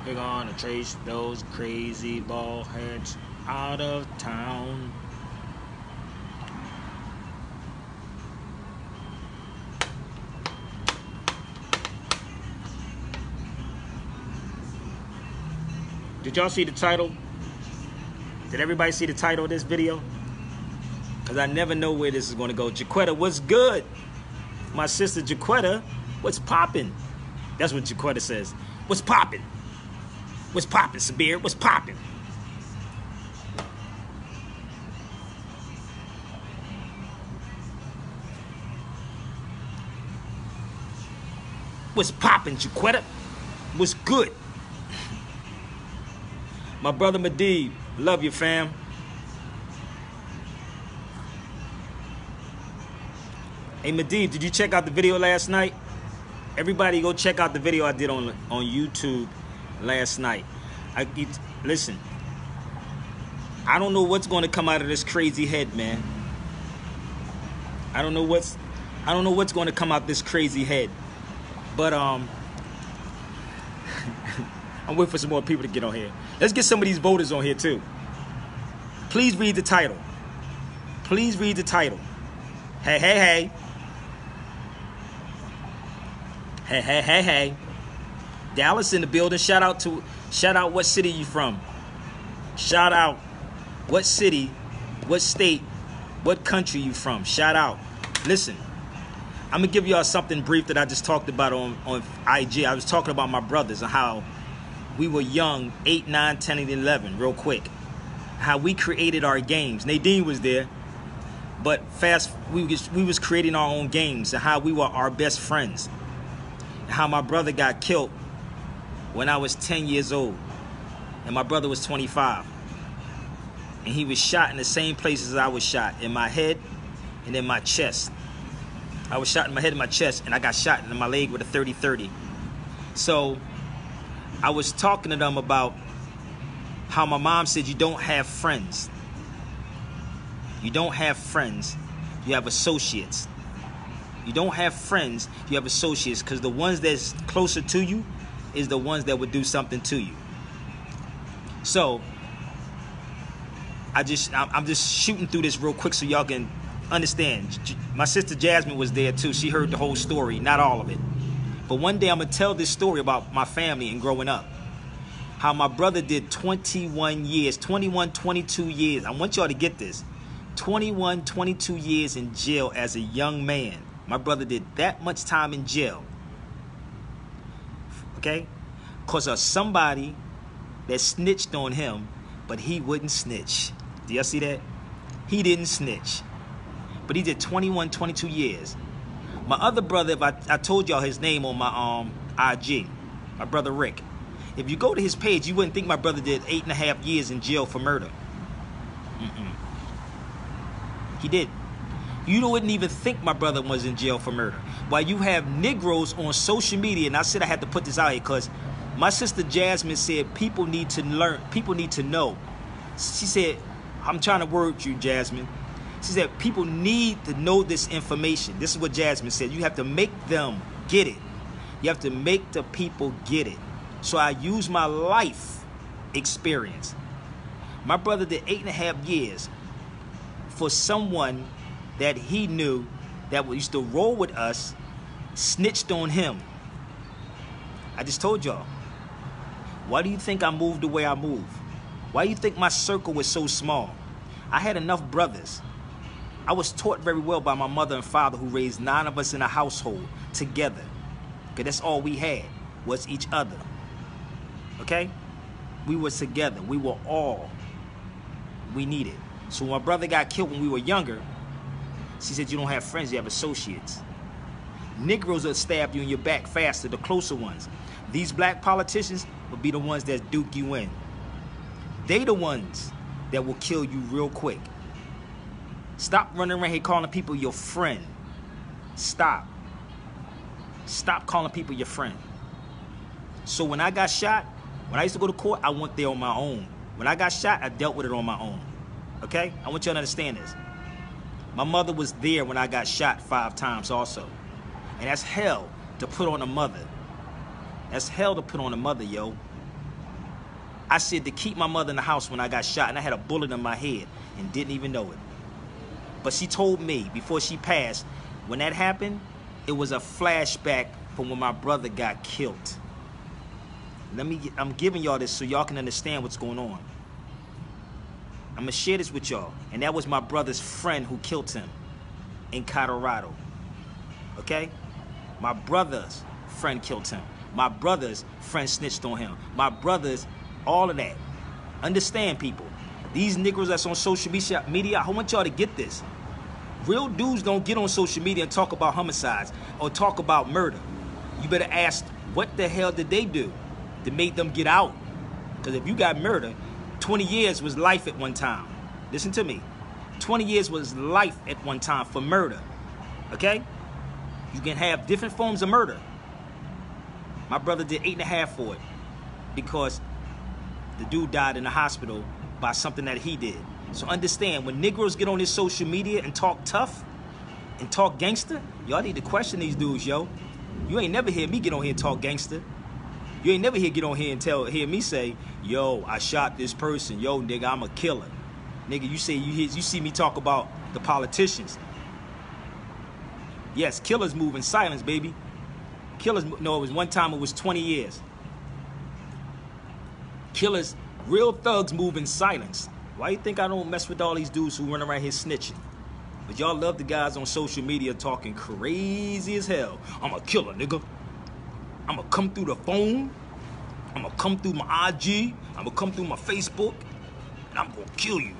We're gonna chase those crazy ball heads out of town. Did y'all see the title? Did everybody see the title of this video? Because I never know where this is going to go. Jaquetta, what's good? My sister Jaquetta, what's poppin'? That's what Jaquetta says. What's poppin'? What's poppin', Sabir? What's poppin'? What's poppin', Jaquetta? What's good? My brother Medivh, love you, fam. Hey, Medivh, did you check out the video last night? Everybody go check out the video I did on YouTube last night. Listen, I don't know what's going to come out of this crazy head, man. I don't know what's going to come out this crazy head. But I'm waiting for some more people to get on here. Let's get some of these voters on here too. Please read the title. Please read the title. Hey, hey, hey. Hey, hey, hey, hey. Dallas in the building. Shout out what city you from. Shout out what city, what state, what country you from. Shout out. Listen, I'm going to give y'all something brief that I just talked about on IG. I was talking about my brothers and how we were young, 8, 9, 10, and 11, real quick. How we created our games. Nadine was there, but we was creating our own games and how we were our best friends. And how my brother got killed when I was 10 years old, and my brother was 25. And he was shot in the same places I was shot, in my head and in my chest. I was shot in my head and my chest, and I got shot in my leg with a 30-30. So I was talking to them about how my mom said you don't have friends. You don't have friends, you have associates. You don't have friends, you have associates, because the ones that's closer to you is the ones that would do something to you. So I'm just shooting through this real quick so y'all can understand. My sister Jasmine was there too. She heard the whole story, not all of it. But one day I'm going to tell this story about my family and growing up. How my brother did 21 years, 21, 22 years. I want y'all to get this. 21, 22 years in jail as a young man. My brother did that much time in jail. Okay? Because of somebody that snitched on him, but he wouldn't snitch. Do y'all see that? He didn't snitch. But he did 21, 22 years. My other brother, if I told y'all his name on my IG, my brother Rick. If you go to his page, you wouldn't think my brother did 8.5 years in jail for murder. He did. You wouldn't even think my brother was in jail for murder. While you have Negroes on social media, and I said I had to put this out here because my sister Jasmine said people need to learn, people need to know. She said, I'm trying to word you, Jasmine. She said people need to know this information. This is what Jasmine said. You have to make them get it. You have to make the people get it. So I use my life experience. My brother did 8.5 years for someone that he knew that used to roll with us, snitched on him. I just told y'all. Why do you think I moved the way I moved? Why do you think my circle was so small? I had enough brothers. I was taught very well by my mother and father who raised 9 of us in a household together. Because that's all we had was each other. Okay? We were together. We were all we needed. So when my brother got killed when we were younger, she said you don't have friends, you have associates. Negroes will stab you in your back faster, the closer ones. These black politicians will be the ones that duke you in. They the ones that will kill you real quick. Stop running around here calling people your friend. Stop. Stop calling people your friend. So when I got shot, when I used to go to court, I went there on my own. When I got shot, I dealt with it on my own. Okay? I want y'all to understand this. My mother was there when I got shot 5 times also. And that's hell to put on a mother. That's hell to put on a mother, yo. I said to keep my mother in the house when I got shot, and I had a bullet in my head and didn't even know it. But she told me before she passed, when that happened, it was a flashback from when my brother got killed. I'm giving y'all this so y'all can understand what's going on. I'm gonna share this with y'all. And that was my brother's friend who killed him in Colorado. Okay? My brother's friend killed him. My brother's friend snitched on him. My brother's, all of that. Understand, people. These Negroes that's on social media, I want y'all to get this. Real dudes don't get on social media and talk about homicides or talk about murder. You better ask, what the hell did they do to make them get out? Because if you got murder, 20 years was life at one time. Listen to me. 20 years was life at one time for murder. Okay? You can have different forms of murder. My brother did 8.5 for it because the dude died in the hospital by something that he did. So understand, when Negroes get on this social media and talk tough and talk gangster, y'all need to question these dudes, yo. You ain't never hear me get on here and talk gangster. You ain't never get on here and hear me say, yo, I shot this person. Yo, nigga, I'm a killer. Nigga, you see me talk about the politicians. Yes, killers move in silence, baby. Killers, no, it was one time, it was 20 years. Killers, real thugs move in silence. Why you think I don't mess with all these dudes who run around here snitching? But y'all love the guys on social media talking crazy as hell. I'm a killer, nigga. I'm gonna come through the phone. I'm gonna come through my IG. I'm gonna come through my Facebook. And I'm gonna kill you.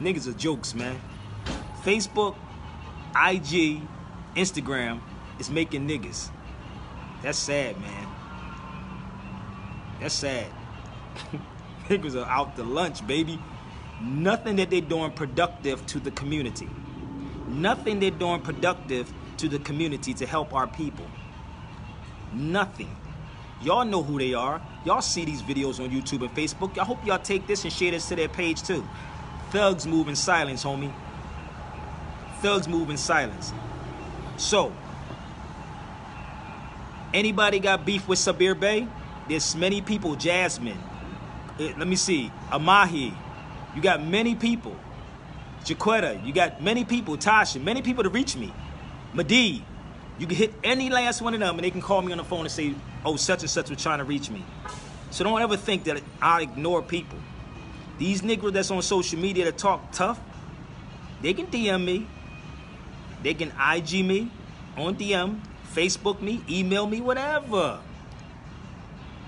Niggas are jokes, man. Facebook, IG, Instagram is making niggas. That's sad, man. That's sad. Niggas are out to lunch, baby. Nothing that they're doing productive to the community. Nothing they're doing productive to the community to help our people. Nothing. Y'all know who they are. Y'all see these videos on YouTube and Facebook. I hope y'all take this and share this to their page too. Thugs move in silence, homie. Thugs move in silence. So, anybody got beef with Sabir Bey? There's many people. Jasmine. Let me see. Amahi. You got many people. Jaquetta. You got many people. Tasha. Many people to reach me. Madi. You can hit any last one of them and they can call me on the phone and say, oh, such and such was trying to reach me. So don't ever think that I ignore people. These Negroes that's on social media that talk tough, they can DM me. They can IG me on DM, Facebook me, email me, whatever.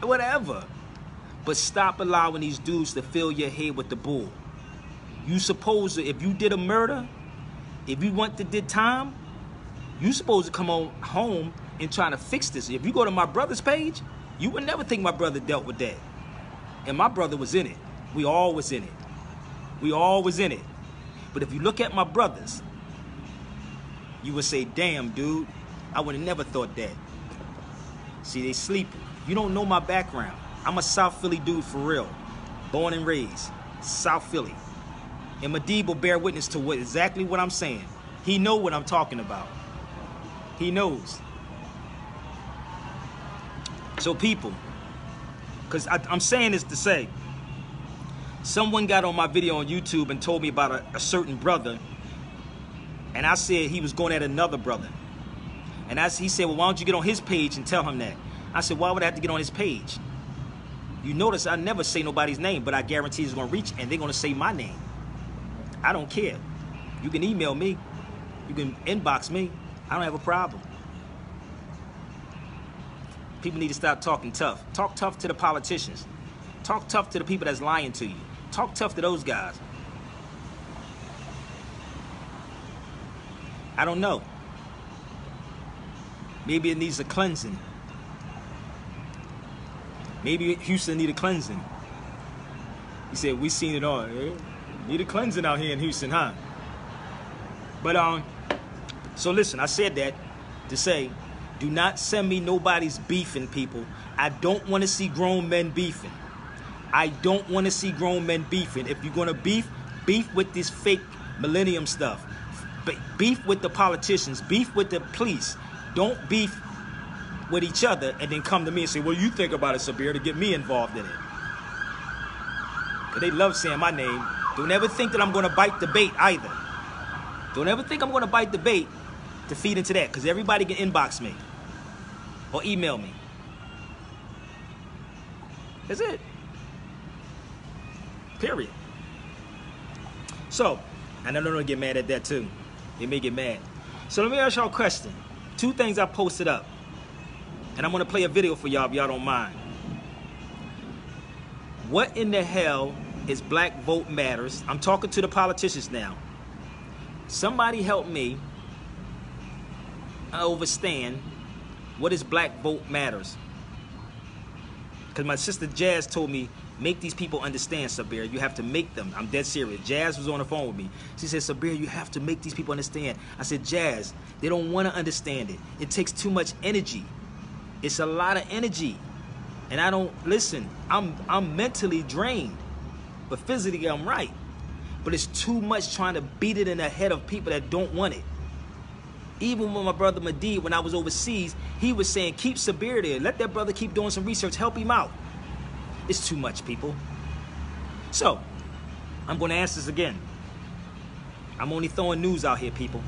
Whatever. But stop allowing these dudes to fill your head with the bull. You supposed to, if you did a murder, if you went to did time, you supposed to come on home and try to fix this. If you go to my brother's page, you would never think my brother dealt with that. And my brother was in it. We all was in it. We all was in it. But if you look at my brothers, you would say, damn, dude, I would have never thought that. See, they sleeping. You don't know my background. I'm a South Philly dude for real. Born and raised. South Philly. And Madib will bear witness to exactly what I'm saying. He know what I'm talking about. He knows. So people, because I'm saying this to say, someone got on my video on YouTube and told me about a certain brother, and I said he was going at another brother. And he said, well, why don't you get on his page and tell him that? I said, why would I have to get on his page? You notice I never say nobody's name, but I guarantee it's going to reach, and they're going to say my name. I don't care. You can email me. You can inbox me. I don't have a problem. People need to stop talking tough. Talk tough to the politicians. Talk tough to the people that's lying to you. Talk tough to those guys. I don't know. Maybe it needs a cleansing. Maybe Houston need a cleansing. He said, we seen it all. Eh? Need a cleansing out here in Houston, huh? But, so listen, I said that to say, do not send me nobody's beefing, people. I don't want to see grown men beefing. I don't want to see grown men beefing. If you're going to beef, beef with this fake millennium stuff. Beef with the politicians. Beef with the police. Don't beef with each other and then come to me and say, well, you think about it, Sabir, to get me involved in it. But they love saying my name. Don't ever think that I'm going to bite the bait either. Don't ever think I'm going to bite the bait to feed into that, because everybody can inbox me or email me. That's it. Period. So, and I know they'll get mad at that too. They may get mad. So let me ask y'all a question. 2 things I posted up. And I'm going to play a video for y'all if y'all don't mind. What in the hell is Black Vote Matters? I'm talking to the politicians now. Somebody help me understand what is Black Vote Matters. Because my sister Jazz told me, make these people understand, Sabir. You have to make them. I'm dead serious. Jazz was on the phone with me. She said, Sabir, you have to make these people understand. I said, Jazz, they don't want to understand it. It takes too much energy. It's a lot of energy. And I don't, listen, I'm mentally drained. But physically, I'm right. But it's too much trying to beat it in the head of people that don't want it. Even when my brother Madid, when I was overseas, he was saying, keep Sabir there. Let that brother keep doing some research. Help him out. It's too much, people. So, I'm going to ask this again. I'm only throwing news out here, people.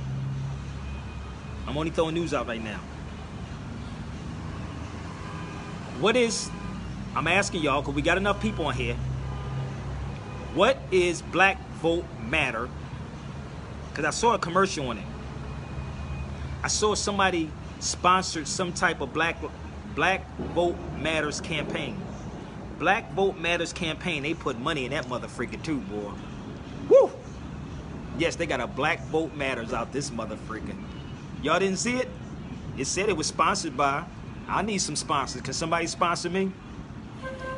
I'm only throwing news out right now. What is, I'm asking y'all, because we got enough people on here. What is Black Vote Matter? Because I saw a commercial on it. I saw somebody sponsored some type of Black Vote Matters campaign. Black Vote Matters campaign. They put money in that motherfreaker too, boy. Woo! Yes, they got a Black Vote Matters out this motherfreaker. Y'all didn't see it? It said it was sponsored by. I need some sponsors. Can somebody sponsor me?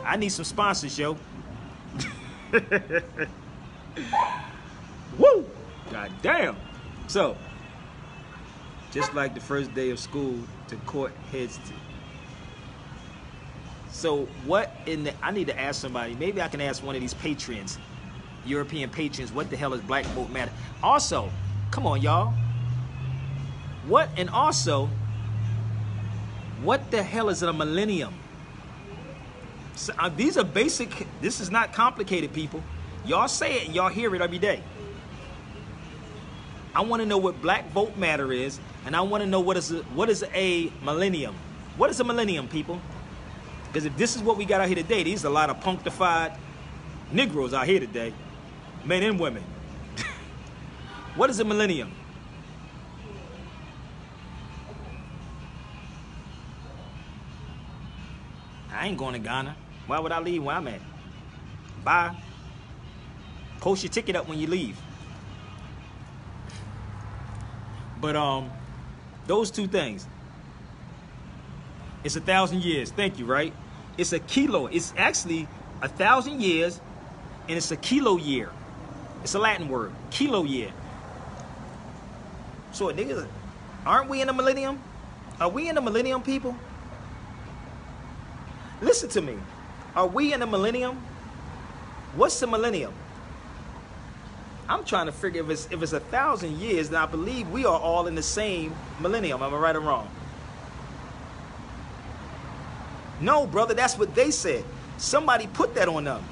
I need some sponsors, yo. Woo! God damn. So, just like the first day of school, to court heads to. So what in the, I need to ask somebody, maybe I can ask one of these patrons, European patrons, what the hell is Black Vote Matter? Also, come on y'all. What the hell is a millennium? So, these are basic, this is not complicated, people. Y'all say it and y'all hear it every day. I want to know what Black Vote Matter is, and I want to know what is a millennium. What is a millennium, people? Because if this is what we got out here today, these are a lot of punctified Negroes out here today, men and women. What is a millennium? I ain't going to Ghana. Why would I leave where I'm at? Bye. Post your ticket up when you leave. But those 2 things. It's 1,000 years. Thank you, right? It's a kilo. It's actually 1,000 years, and it's a kilo year. It's a Latin word. Kilo year. So, niggas, aren't we in the millennium? Are we in the millennium, people? Listen to me. Are we in the millennium? What's the millennium? I'm trying to figure if it's 1,000 years, then I believe we are all in the same millennium. Am I right or wrong? No, brother, that's what they said. Somebody put that on them.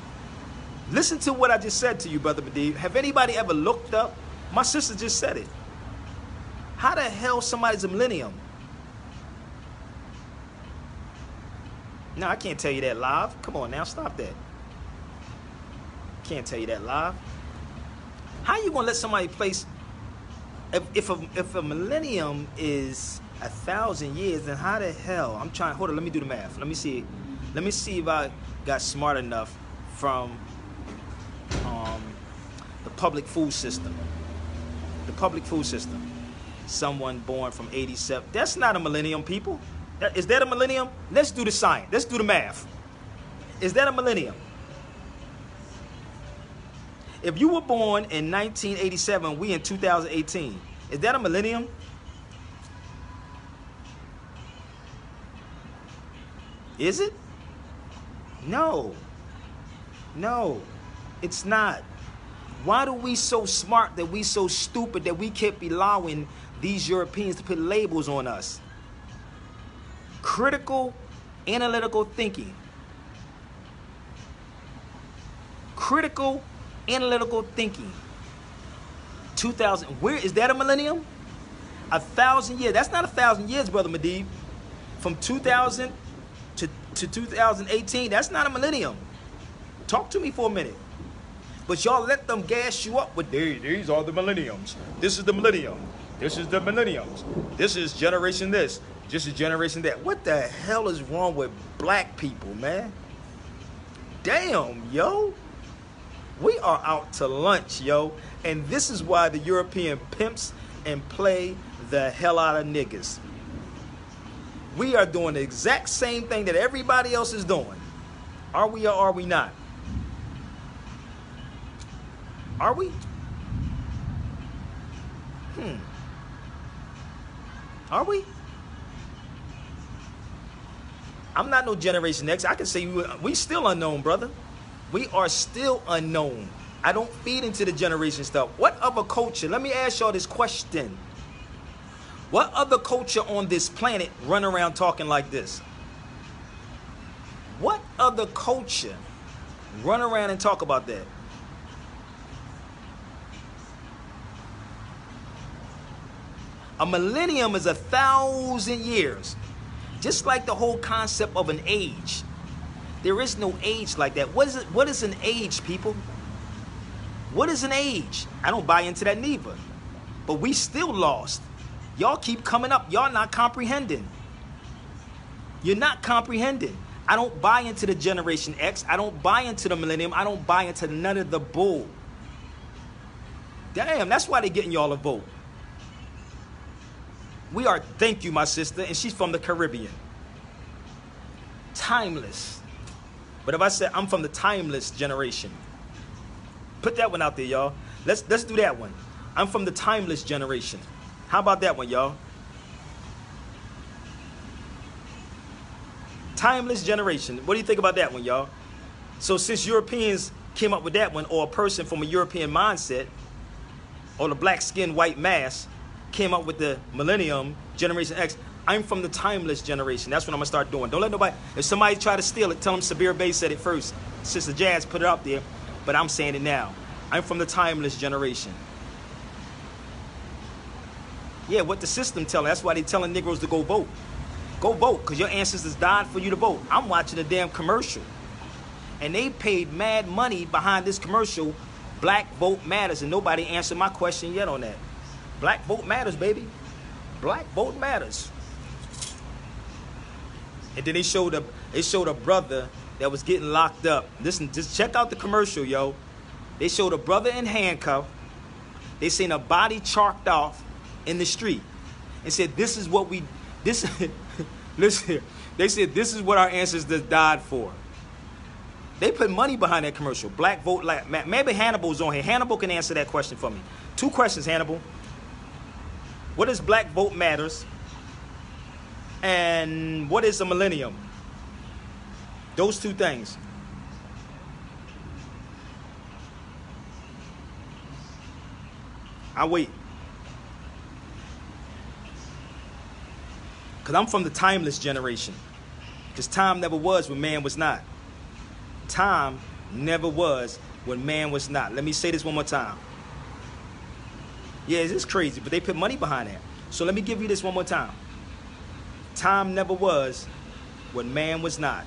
Listen to what I just said to you, Brother Madid. Have anybody ever looked up? My sister just said it. How the hell somebody's a millennium? No, I can't tell you that live. Come on now, stop that. Can't tell you that live. How you gonna let somebody place? If a millennium is 1,000 years, then how the hell? I'm trying. Hold on. Let me do the math. Let me see if I got smart enough from the public food system. The public food system. Someone born from 87. That's not a millennium, people. Is that a millennium? Let's do the science. Let's do the math. Is that a millennium? If you were born in 1987, we in 2018. Is that a millennium? Is it? No. No, it's not. Why do we so smart that we so stupid that we keep allowing these Europeans to put labels on us? Critical, analytical thinking. Critical, analytical thinking. 2000, where is that a millennium? 1,000 years. That's not 1,000 years, Brother Medivh. From 2000 to 2018, that's not a millennium. Talk to me for a minute. But y'all let them gas you up with, these are the millenniums. This is the millennium. This is the millenniums. This is generation this. This is generation that. What the hell is wrong with black people, man? Damn, yo. We are out to lunch, yo. And this is why the European pimps and play the hell out of niggas. We are doing the exact same thing that everybody else is doing. Are we or are we not? Are we? Are we? I'm not no Generation X. I can say we still unknown, brother. We are still unknown. I don't feed into the generation stuff. What other culture? Let me ask y'all this question. What other culture on this planet run around talking like this? What other culture run around and talk about that? A millennium is 1,000 years. Just like the whole concept of an age. There is no age like that. What is an age, people? What is an age? I don't buy into that neither. But we still lost. Y'all keep coming up. Y'all not comprehending. You're not comprehending. I don't buy into the Generation X. I don't buy into the millennium. I don't buy into none of the bull. Damn, that's why they're getting y'all a vote. We are, thank you, my sister, and she's from the Caribbean. Timeless. But if I said I'm from the timeless generation, put that one out there, y'all. Let's do that one. I'm from the timeless generation. How about that one, y'all? Timeless generation. What do you think about that one, y'all? So since Europeans came up with that one, or a person from a European mindset, or the black-skinned white mass came up with the millennium, Generation X, I'm from the timeless generation. That's what I'm going to start doing. Don't let nobody, if somebody try to steal it, tell them Sabir Bey said it first. Sister Jazz put it out there, but I'm saying it now. I'm from the timeless generation. Yeah, what the system telling. That's why they telling Negroes to go vote. Go vote, because your ancestors died for you to vote. I'm watching a damn commercial. And they paid mad money behind this commercial, Black Vote Matters, and nobody answered my question yet on that. Black vote matters, baby. Black vote matters. And then they showed a brother that was getting locked up. Listen, just check out the commercial, yo. They showed a brother in handcuffs. They seen a body chalked off in the street and said, this is what we, listen here. They said, this is what our ancestors died for. They put money behind that commercial. Black vote, maybe Hannibal's on here. Hannibal can answer that question for me. 2 questions, Hannibal. What is Black Vote Matters? And what is a millennium? Those 2 things. I'll wait. Because I'm from the timeless generation. Because time never was when man was not. Time never was when man was not. Let me say this one more time. Yeah, it's crazy, but they put money behind that. So let me give you this one more time. Time never was when man was not.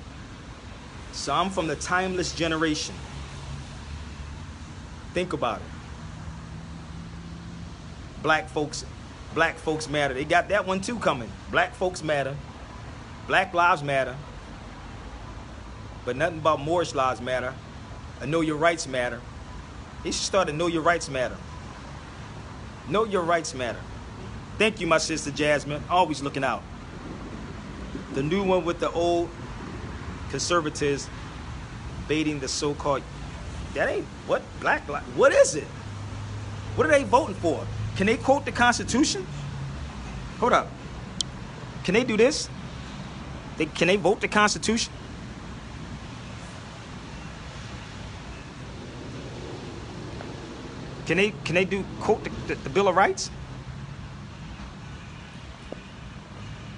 So I'm from the timeless generation. Think about it. Black folks matter. They got that one too coming. Black folks matter. Black lives matter. But nothing about Moorish lives matter. And know your rights matter. They should start to know your rights matter. Know your rights matter. Thank you, my sister Jasmine. Always looking out. The new one with the old conservatives baiting the so-called, that ain't what black life. What is it? What are they voting for? Can they quote the Constitution? Hold up. Can they do this? Can they vote the Constitution? Can they do quote the Bill of Rights?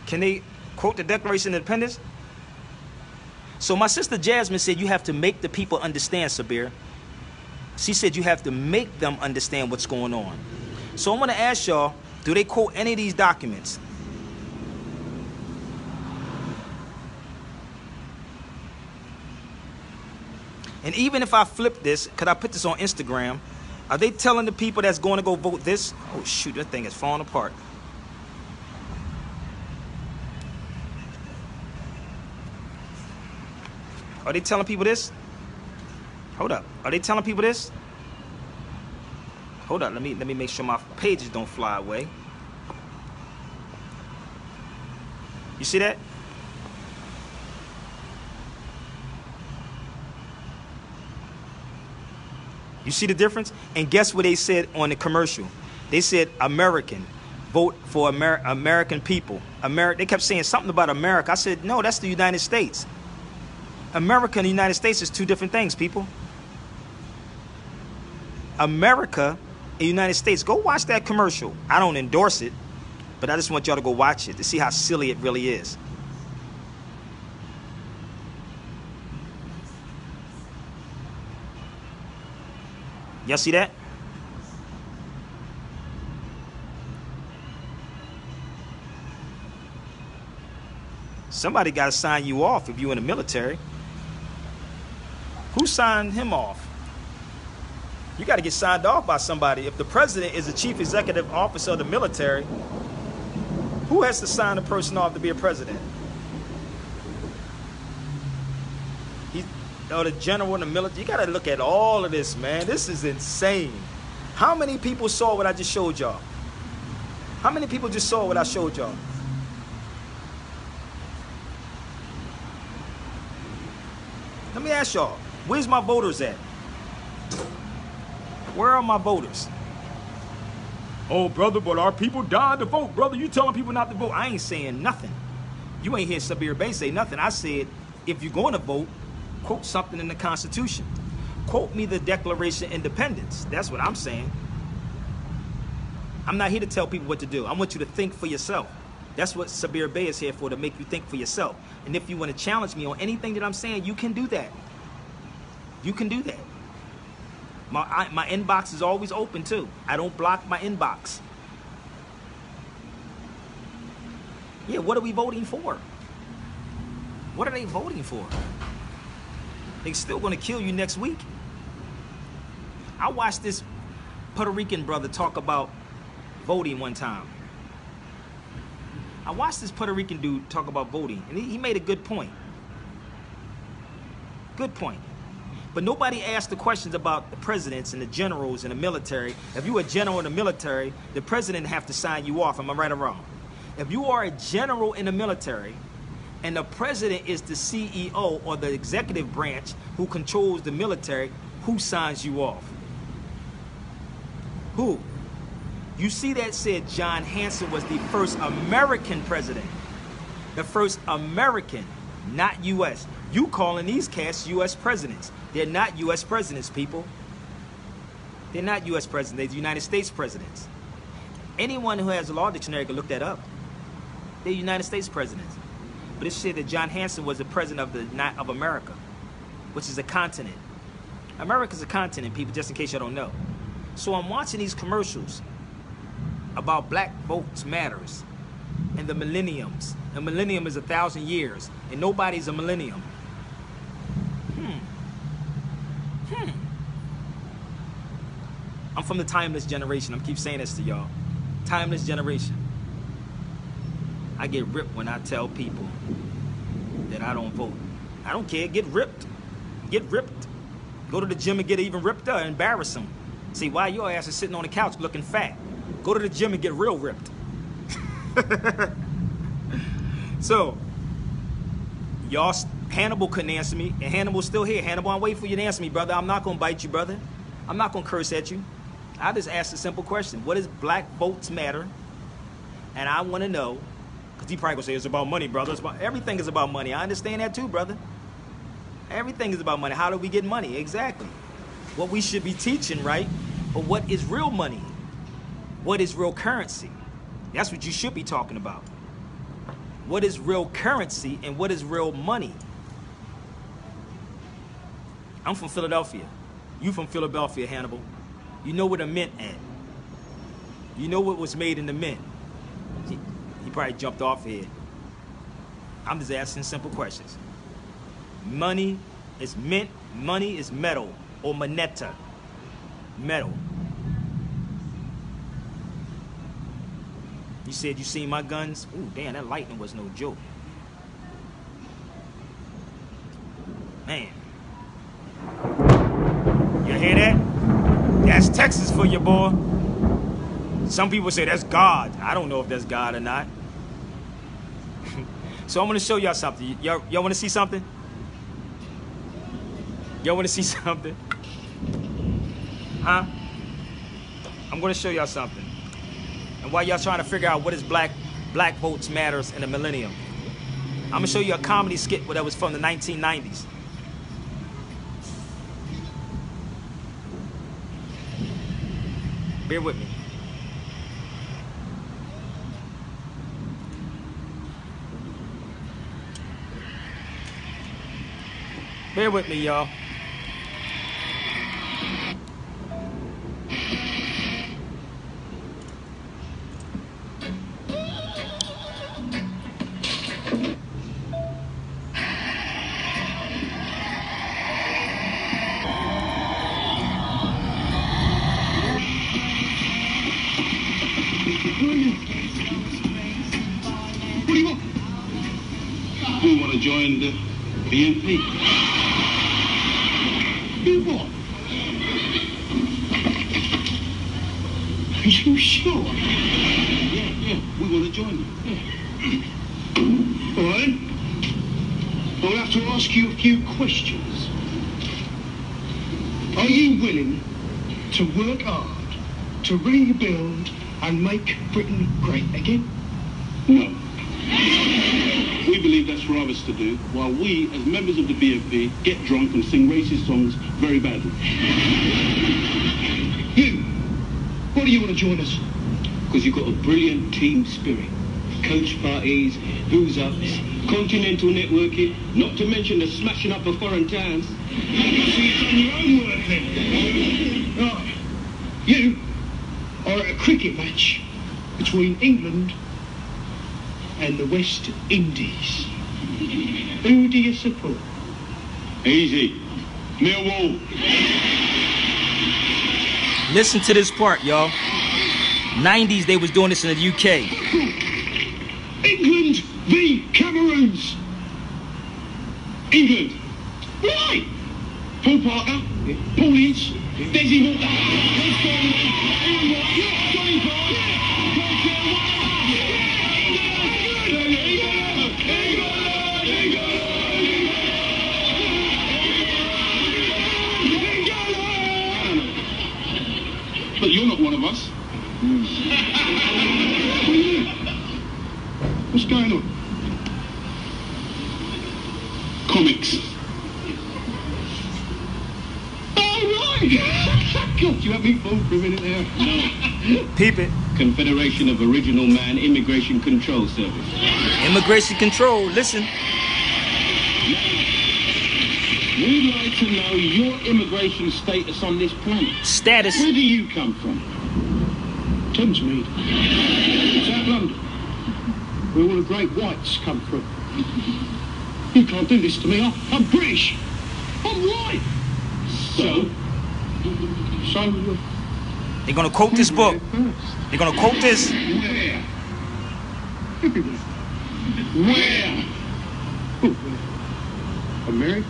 Can they quote the Declaration of Independence? So my sister Jasmine said you have to make the people understand, Sabir. She said you have to make them understand what's going on. So I'm going to ask y'all, do they quote any of these documents? And even if I flip this, could I put this on Instagram? Are they telling the people that's going to go vote this? Oh, shoot, that thing is falling apart. Are they telling people this? Hold up. Are they telling people this? Hold up. Let me make sure my pages don't fly away. You see that? You see the difference? And guess what they said on the commercial? They said American. Vote for American people. They kept saying something about America. I said, no, that's the United States. America and the United States is two different things, people. America and the United States. Go watch that commercial. I don't endorse it, but I just want y'all to go watch it to see how silly it really is. Y'all see that? Somebody got to sign you off if you're in the military. Who signed him off? You got to get signed off by somebody. If the president is the chief executive officer of the military, who has to sign a person off to be a president? Or the general in the military. You got to look at all of this, man. This is insane. How many people saw what I just showed y'all? How many people just saw what I showed y'all? Let me ask y'all, where's my voters at? Where are my voters? Oh, brother, but our people died to vote. Brother, you telling people not to vote. I ain't saying nothing. You ain't hear Sabir Bey say nothing. I said, if you're going to vote, quote something in the Constitution. Quote me the Declaration of Independence. That's what I'm saying. I'm not here to tell people what to do. I want you to think for yourself. That's what Sabir Bey is here for, to make you think for yourself. And if you want to challenge me on anything that I'm saying, you can do that. You can do that. My inbox is always open too. I don't block my inbox. Yeah, what are we voting for? What are they voting for? They're still going to kill you next week. I watched this Puerto Rican brother talk about voting one time. I watched this Puerto Rican dude talk about voting, and he made a good point. Good point. But nobody asked the questions about the presidents and the generals and the military. If you are a general in the military, the president have to sign you off. Am I right or wrong? If you are a general in the military and the president is the CEO or the executive branch who controls the military, who signs you off? Who? You see that said John Hanson was the first American president. The first American, not U.S. You calling these cats U.S. presidents. They're not U.S. presidents, people. They're not U.S. presidents. They're United States presidents. Anyone who has a law dictionary can look that up. They're United States presidents. But it said that John Hanson was the president of America, which is a continent. America's a continent, people, just in case you don't know. So I'm watching these commercials about Black Votes Matters and the millenniums. A millennium is 1,000 years, and nobody's a millennium. I'm from the timeless generation. I'm keep saying this to y'all. Timeless generation. I get ripped when I tell people that I don't vote. I don't care. Get ripped. Get ripped. Go to the gym and get even ripped up. Embarrass them. See, why your ass is sitting on the couch looking fat? Go to the gym and get real ripped. So, y'all, Hannibal couldn't answer me, and Hannibal's still here. Hannibal, I'm waiting for you to answer me, brother. I'm not going to bite you, brother. I'm not going to curse at you. I just asked a simple question. What does Black Votes Matter? And I want to know, because he probably going to say it's about money, brother. Everything is about money. I understand that too, brother. Everything is about money. How do we get money? Exactly. What we should be teaching, right? But what is real money? What is real currency? That's what you should be talking about. What is real currency and what is real money? I'm from Philadelphia. You from Philadelphia, Hannibal. You know where the mint at. You know what was made in the mint. He probably jumped off here. I'm just asking simple questions. Money is mint, money is metal, or moneta. Metal. You said you seen my guns? Ooh, damn, that lightning was no joke. Man. You hear that? That's Texas for you, boy. Some people say that's God. I don't know if that's God or not. So I'm going to show y'all something. Y'all want to see something? Y'all want to see something? Huh? I'm going to show y'all something. And while y'all trying to figure out what is black votes matters in the millennium, I'm going to show you a comedy skit that was from the 1990s. Bear with me. Bear with me, y'all. We want to join the BNP. You what? Are you sure? Yeah, we want to join you. Yeah. All right. I'll have to ask you a few questions. Are you willing to work hard to rebuild and make Britain great again? No. We believe that's for others to do, while we, as members of the BNP, get drunk and sing racist songs very badly. You, why do you want to join us? Because you've got a brilliant team spirit. Coach parties, booze-ups, continental networking, not to mention the smashing up of foreign towns. So you've done your own work then? Right. You are at a cricket match between England and the West Indies. Who do you support? Easy. Millwall. Listen to this part, y'all. 90s, they was doing this in the UK. England v Cameroons. England. Why? Paul Parker, Paul Ince, Desi Walker, Ian White, Johnny Barnes, but you're not one of us. What's going on? Comics. Oh, right! God, you had me fooled for a minute there. No. Peep it. Confederation of Original Man Immigration Control Service. Immigration control, listen. We'd like to know your immigration status on this planet. Status. Where do you come from? Thamesmead. South London. Where all the great whites come from. You can't do this to me. I'm British. I'm white. So they're gonna quote this book. They're gonna quote this. Where? Everywhere. Where? Oh, where? America?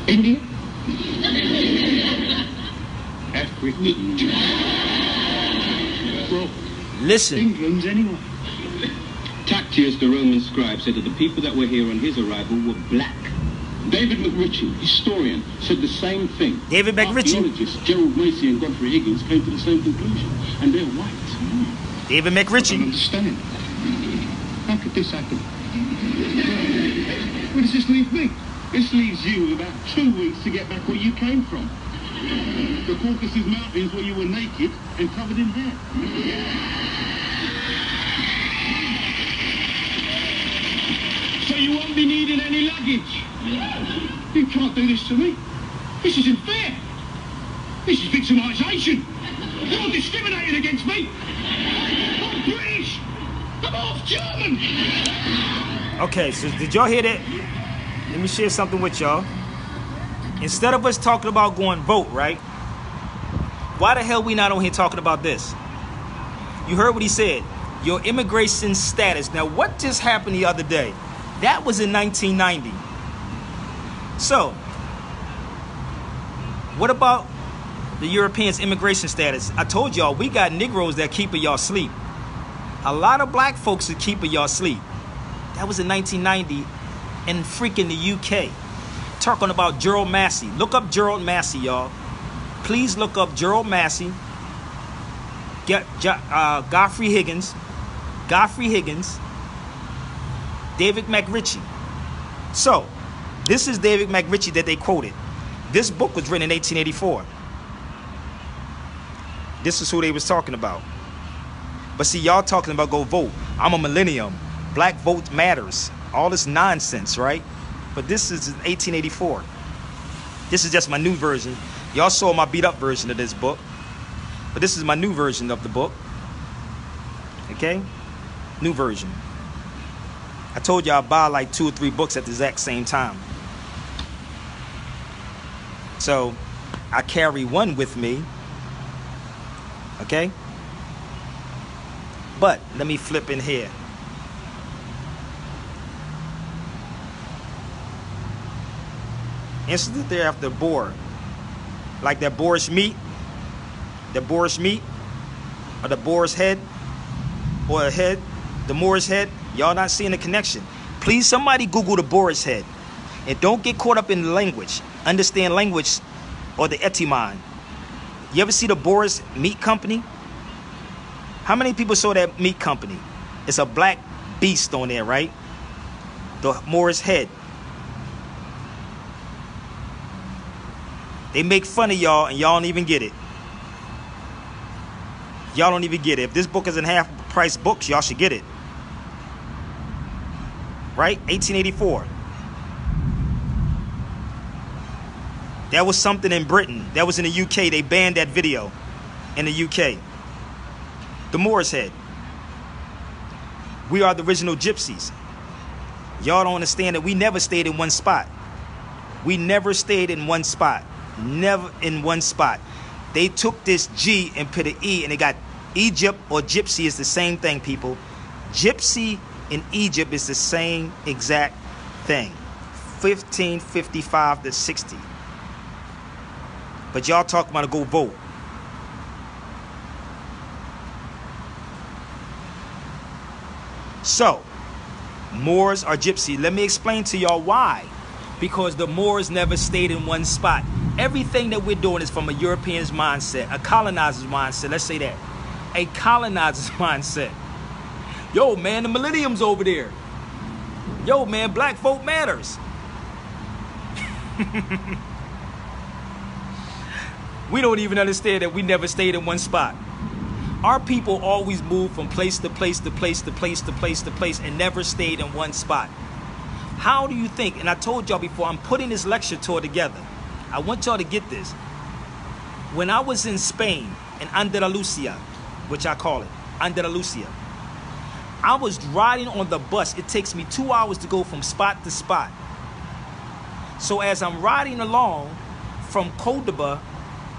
India? Africa? Well, Listen. England's anyway. Tactius, the Roman scribe, said that the people that were here on his arrival were black. David McRitchie, historian, said the same thing. David McRitchie. Archaeologists Gerald Macy and Godfrey Higgins came to the same conclusion, and they're white. David I don't McRitchie. understand. How could this happen? Where does this leave me? This leaves you with about 2 weeks to get back where you came from. The Caucasus Mountains where you were naked and covered in hair. So you won't be needing any luggage. You can't do this to me. This isn't fair. This is victimisation. You're discriminating against me. I'm British. I'm half German. Okay, so did y'all hear that? Let me share something with y'all. Instead of us talking about going vote, right? Why the hell we not on here talking about this? You heard what he said. Your immigration status. Now, what just happened the other day? That was in 1990. So, what about the Europeans' immigration status? I told y'all, we got Negroes that keeping y'all asleep. A lot of black folks are keeping y'all asleep. That was in 1990 in freaking the UK. Talking about Gerald Massey. Look up Gerald Massey, y'all. Please look up Gerald Massey. Godfrey Higgins. David McRitchie. So, this is David McRitchie that they quoted. This book was written in 1884. This is who they was talking about. But see, y'all talking about go vote. I'm a millennium. Black vote matters. All this nonsense, right? But this is 1884. This is just my new version. Y'all saw my beat up version of this book. But this is my new version of the book. Okay? New version. I told y'all I buy like 2 or 3 books at the exact same time. So, I carry one with me. Okay? But, let me flip in here. Instantly thereafter, boar. Like that boar's meat. The boar's meat. Or the boar's head. Or a head. The Moor's head. Y'all not seeing the connection. Please, somebody Google the boar's head. And don't get caught up in the language. Understand language or the etymon. You ever see the Boar's Meat Company? How many people saw that meat company? It's a black beast on there, right? The Moor's head. They make fun of y'all and y'all don't even get it. Y'all don't even get it. If this book is in half price books, y'all should get it. Right? 1884. That was something in Britain. That was in the UK. They banned that video in the UK. The Moor's head. We are the original gypsies. Y'all don't understand that we never stayed in one spot. We never stayed in one spot. Never in one spot. They took this G and put an E and they got Egypt or gypsy is the same thing, people. Gypsy in Egypt is the same exact thing. 1555 to 60. But y'all talking about to go vote. So, Moors are gypsy. Let me explain to y'all why. Because the Moors never stayed in one spot. Everything that we're doing is from a European's mindset, a colonizer's mindset. Let's say that. A colonizer's mindset. Yo, man, the millennium's over there. Yo, man, black folk matters. We don't even understand that we never stayed in one spot. Our people always moved from place to place to place to place to place to place and never stayed in one spot. How do you think, and I told y'all before, I'm putting this lecture tour together. I want y'all to get this. When I was in Spain, in Andalusia, which I call it, Andalusia, I was riding on the bus. It takes me 2 hours to go from spot to spot. So as I'm riding along from Cordoba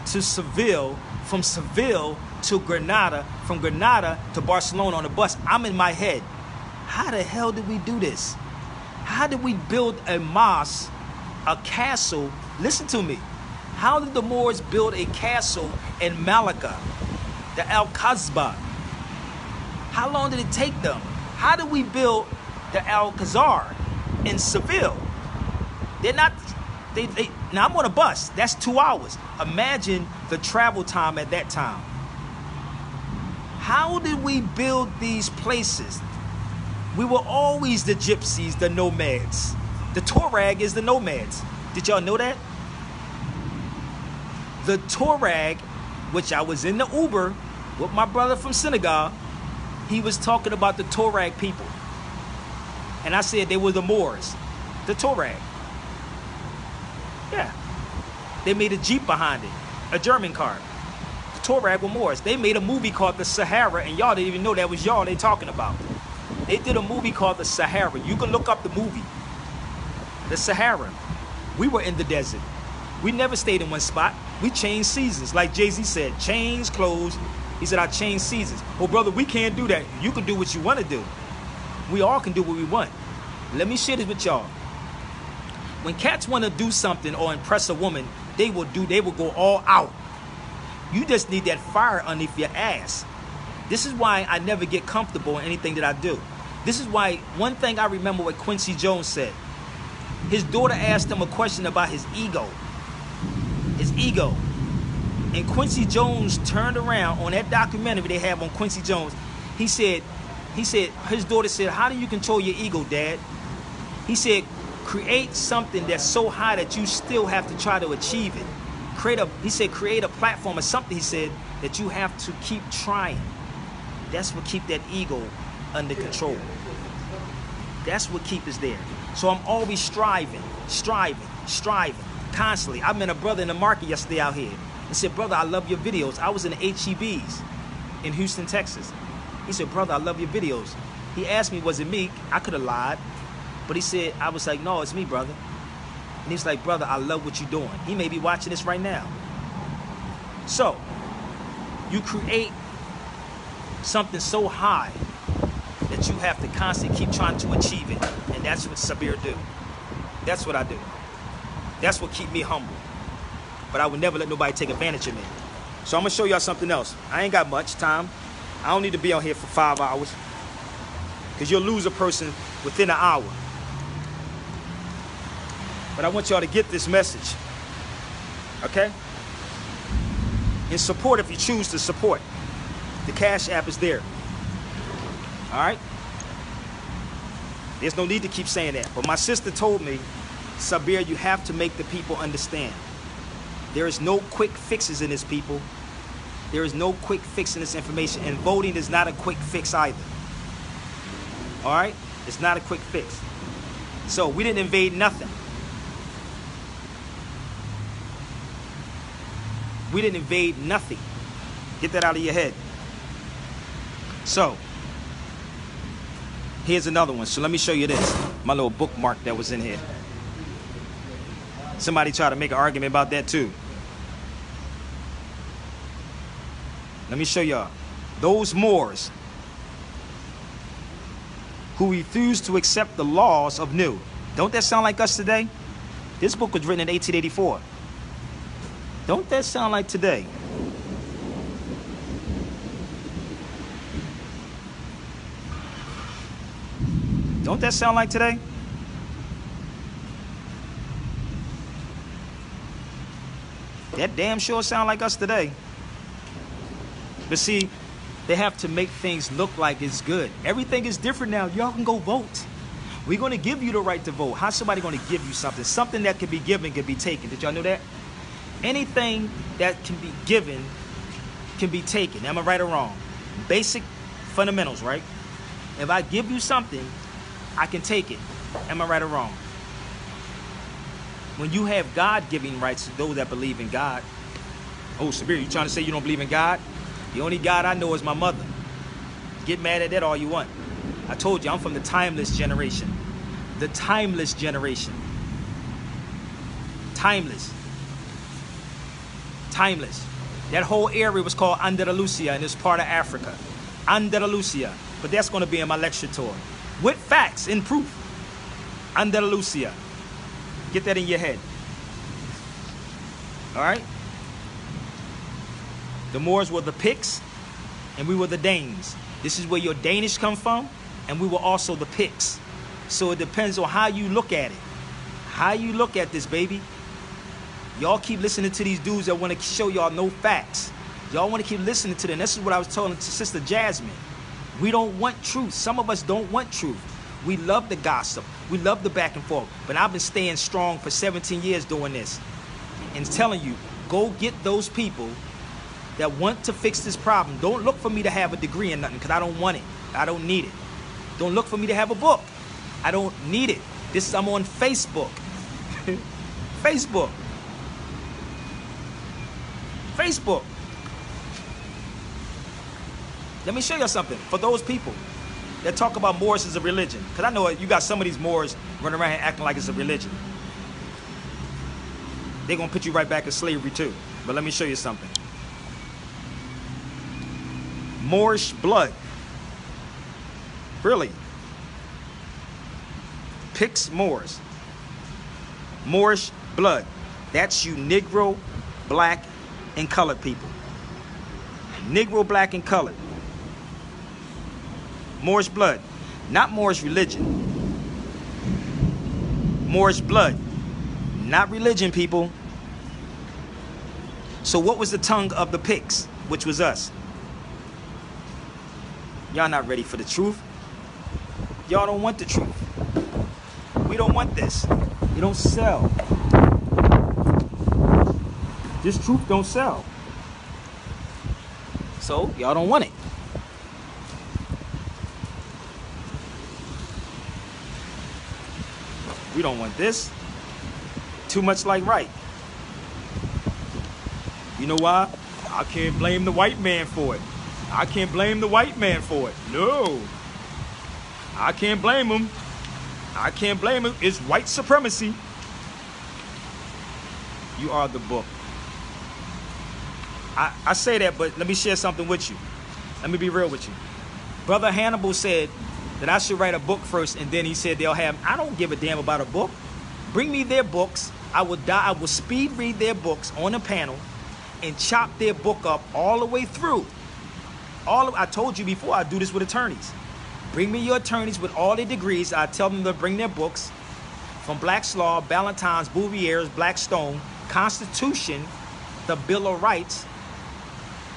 to Seville, from Seville to Granada, from Granada to Barcelona on the bus, I'm in my head. How the hell did we do this? How did we build a mosque, a castle? Listen to me. How did the Moors build a castle in Malaga, the Alcazaba? How long did it take them? How did we build the Alcazar in Seville? They're not, now I'm on a bus. That's 2 hours. Imagine the travel time at that time. How did we build these places? We were always the gypsies, the nomads. The Tuareg is the nomads. Did y'all know that? The Tuareg, which I was in the Uber with my brother from Senegal, he was talking about the Tuareg people. And I said they were the Moors. The Tuareg. Yeah. They made a Jeep behind it, a German car. The Touareg were Moors. They made a movie called The Sahara, and y'all didn't even know that was y'all they talking about. They did a movie called The Sahara. You can look up the movie. The Sahara. We were in the desert. We never stayed in one spot. We changed seasons. Like Jay-Z said, change clothes. He said, I changed seasons. Well, brother, we can't do that. You can do what you want to do. We all can do what we want. Let me share this with y'all. When cats want to do something or impress a woman, they will go all out. You just need that fire underneath your ass. This is why I never get comfortable in anything that I do. This is why one thing I remember what Quincy Jones said. His daughter asked him a question about his ego. His ego. And Quincy Jones turned around on that documentary they have on Quincy Jones. He said, his daughter said, how do you control your ego, Dad? He said, create something that's so high that you still have to try to achieve it. He said, create a platform or something, he said, that you have to keep trying. That's what keep that ego under control. That's what keep us there. So I'm always striving, constantly. I met a brother in the market yesterday out here and said, brother, I love your videos. I was in the HEBs in Houston, Texas. He said, brother, I love your videos. He asked me, was it me? I could have lied. But he said, I was like, no, it's me, brother. And he's like, brother, I love what you're doing. He may be watching this right now. So, you create something so high that you have to constantly keep trying to achieve it. And that's what Sabir do. That's what I do. That's what keep me humble. But I would never let nobody take advantage of me. So I'm going to show y'all something else. I ain't got much time. I don't need to be on here for 5 hours. Because you'll lose a person within an hour. But I want y'all to get this message. Okay? And support if you choose to support. The Cash App is there. Alright? There's no need to keep saying that. But my sister told me, Sabir, you have to make the people understand. There is no quick fixes in this, people. There is no quick fix in this information. And voting is not a quick fix either. Alright? It's not a quick fix. So we didn't invade nothing. We didn't invade nothing. Get that out of your head. So, here's another one. So let me show you this. My little bookmark that was in here. Somebody tried to make an argument about that too. Let me show y'all. Those Moors who refuse to accept the laws of new. Don't that sound like us today? This book was written in 1884. Don't that sound like today? Don't that sound like today? That damn sure sound like us today. But see, they have to make things look like it's good. Everything is different now. Y'all can go vote. We're going to give you the right to vote. How's somebody going to give you something? Something that can be given can be taken. Did y'all know that? Anything that can be given can be taken. Am I right or wrong? Basic fundamentals, right? If I give you something, I can take it. Am I right or wrong? When you have God-giving rights to those that believe in God. Oh, Sabir, you trying to say you don't believe in God? The only God I know is my mother. Get mad at that all you want. I told you, I'm from the timeless generation. The timeless generation. Timeless. Timeless. That whole area was called Andalusia, and it's part of Africa. Andalusia. But that's going to be in my lecture tour. With facts and proof. Andalusia. Get that in your head. All right? The Moors were the Picts, and we were the Danes. This is where your Danish come from, and we were also the Picts. So it depends on how you look at it. How you look at this, baby. Y'all keep listening to these dudes that want to show y'all no facts. Y'all want to keep listening to them. This is what I was telling to Sister Jasmine. We don't want truth. Some of us don't want truth. We love the gossip. We love the back and forth. But I've been staying strong for 17 years doing this. And telling you, go get those people that want to fix this problem. Don't look for me to have a degree in nothing, because I don't want it. I don't need it. Don't look for me to have a book. I don't need it. I'm on Facebook. Facebook. Facebook. Let me show you something. For those people that talk about Moors as a religion, because I know you got some of these Moors running around here acting like it's a religion. They're going to put you right back in slavery too. But let me show you something. Moorish blood. Really. Picks Moors. Moorish blood. That's you Negro, black, and colored people. Negro, black, and colored. Moorish blood. Not Moorish religion. Moorish blood. Not religion, people. So what was the tongue of the Picts, which was us? Y'all not ready for the truth. Y'all don't want the truth. We don't want this. It don't sell. This truth don't sell. So y'all don't want it. We don't want this. Too much like right. You know why? I can't blame the white man for it. I can't blame the white man for it. No. I can't blame him. I can't blame him. It's white supremacy. You are the book. I say that, but let me share something with you. Let me be real with you. Brother Hannibal said that I should write a book first, and then he said they'll have. I don't give a damn about a book. Bring me their books. I will speed read their books on a panel and chop their book up all the way through. I told you before, I do this with attorneys. Bring me your attorneys with all their degrees. I tell them to bring their books from Black's Law, Ballantyne's, Bouvier's, Blackstone, Constitution, the Bill of Rights.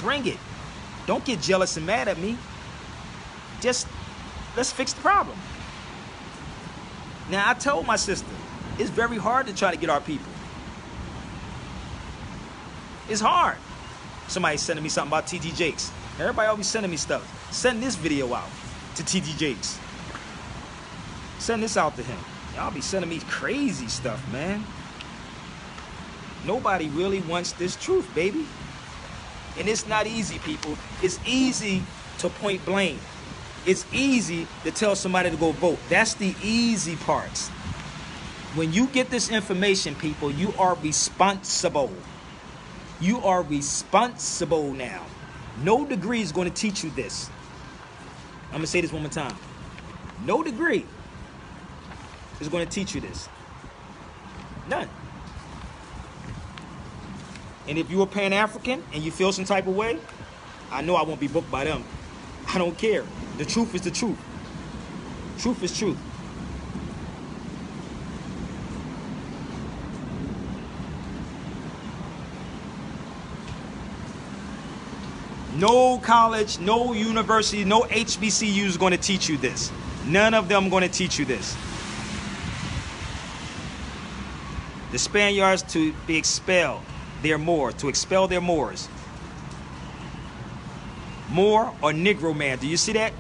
Bring it. Don't get jealous and mad at me. Just let's fix the problem. Now, I told my sister, it's very hard to try to get our people. It's hard. Somebody's sending me something about T.D. Jakes. Everybody always sending me stuff. Send this video out to T.D. Jakes. Send this out to him. Y'all be sending me crazy stuff, man. Nobody really wants this truth, baby. And it's not easy, people. It's easy to point blame. It's easy to tell somebody to go vote. That's the easy parts. When you get this information, people, you are responsible. You are responsible now. No degree is going to teach you this. I'm going to say this one more time. No degree is going to teach you this. None. And if you're a Pan-African and you feel some type of way, I know I won't be booked by them. I don't care. The truth is the truth. Truth is truth. No college, no university, no HBCU is going to teach you this. None of them are going to teach you this. The Spaniards to be expelled their Moors, to expel their Moors. Moor or Negro man. Do you see that?